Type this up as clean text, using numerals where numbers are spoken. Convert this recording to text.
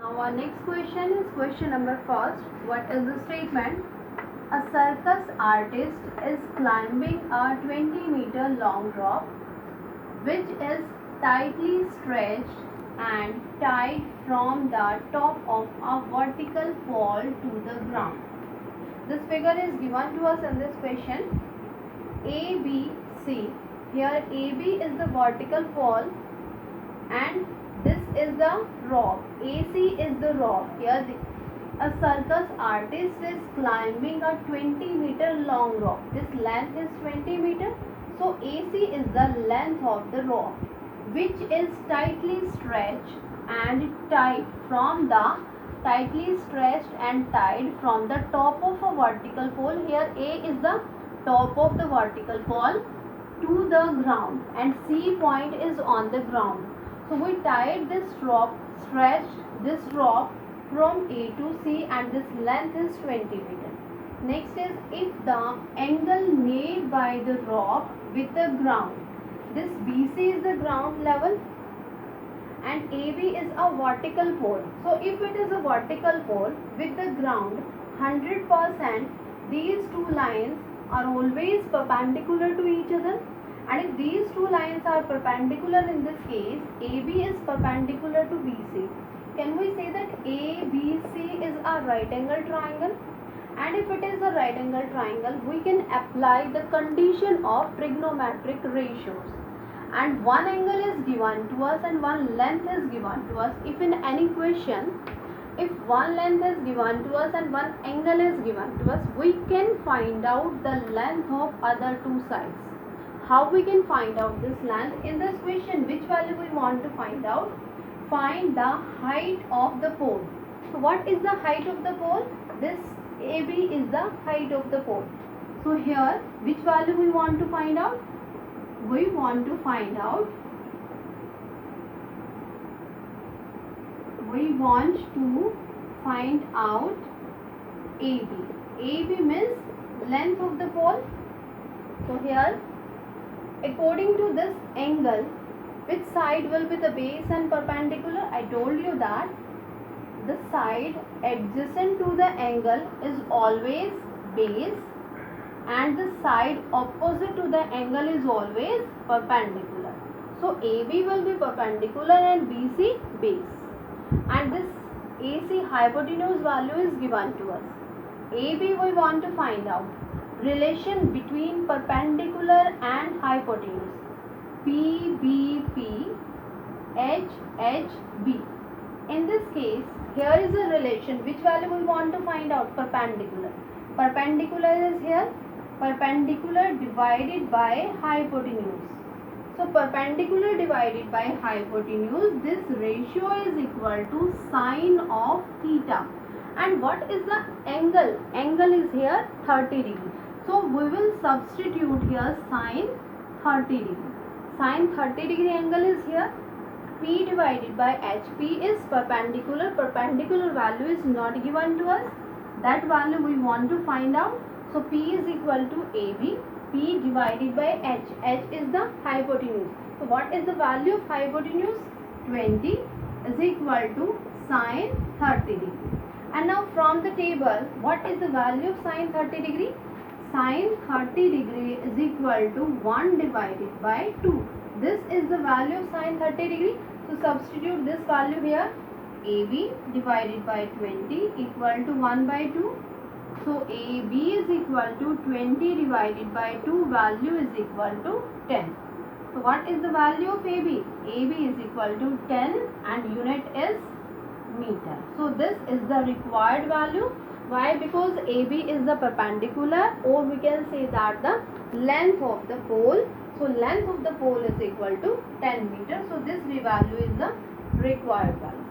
Our next question is question number first. What is the statement? A circus artist is climbing a 20-meter long rope which is tightly stretched and tied from the top of a vertical pole to the ground. This figure is given to us in this question. A, B, C. Here AB is the vertical pole and this is the rope. AC is the rope. Here a circus artist is climbing a 20-meter long rope. This length is 20 meter. So AC is the length of the rope which is tightly stretched and tied from the top of a vertical pole. Here A is the top of the vertical pole to the ground and C point is on the ground. So we tied this rope, stretched this rope from A to C and this length is 20 meter. Next is if the angle made by the rope with the ground, this BC is the ground level and AB is a vertical pole. So if it is a vertical pole with the ground, 100% these two lines are always perpendicular to each other. And if these two lines are perpendicular, in this case AB is perpendicular to BC. Can we say that ABC is a right angle triangle? And if it is a right angle triangle, we can apply the condition of trigonometric ratios. And one angle is given to us and one length is given to us. If in any question, if one length is given to us and one angle is given to us, we can find out the length of other two sides. How we can find out this length? In this question, which value we want to find out? Find the height of the pole. So what is the height of the pole? This AB is the height of the pole. So here, which value we want to find out? We want to find out AB. AB means length of the pole. So here, according to this angle, which side will be the base and perpendicular? I told you that the side adjacent to the angle is always base and the side opposite to the angle is always perpendicular. So AB will be perpendicular and BC base. And this AC hypotenuse value is given to us. AB we want to find out. Relation between perpendicular and hypotenuse. PBP, HHB. In this case, here is a relation. Which value we want to find out? Perpendicular. Perpendicular is here. Perpendicular divided by hypotenuse. So perpendicular divided by hypotenuse, this ratio is equal to sine of theta. And what is the angle? Angle is here 30 degree. So we will substitute here sine 30 degree. Sine 30 degree angle is here. P divided by H. P is perpendicular. Perpendicular value is not given to us. That value we want to find out. So P is equal to AB. P divided by H. H is the hypotenuse. So what is the value of hypotenuse? 20 is equal to sine 30 degree. And now from the table, what is the value of sine 30 degree? Sine 30 degree is equal to 1 divided by 2. This is the value of sine 30 degree. So substitute this value here. AB divided by 20 equal to 1 by 2. So AB is equal to 20 divided by 2, value is equal to 10. So what is the value of AB? AB is equal to 10 and unit is meter. So this is the required value. Why? Because AB is the perpendicular, or we can say that the length of the pole. So length of the pole is equal to 10 meters. So this value is the required value.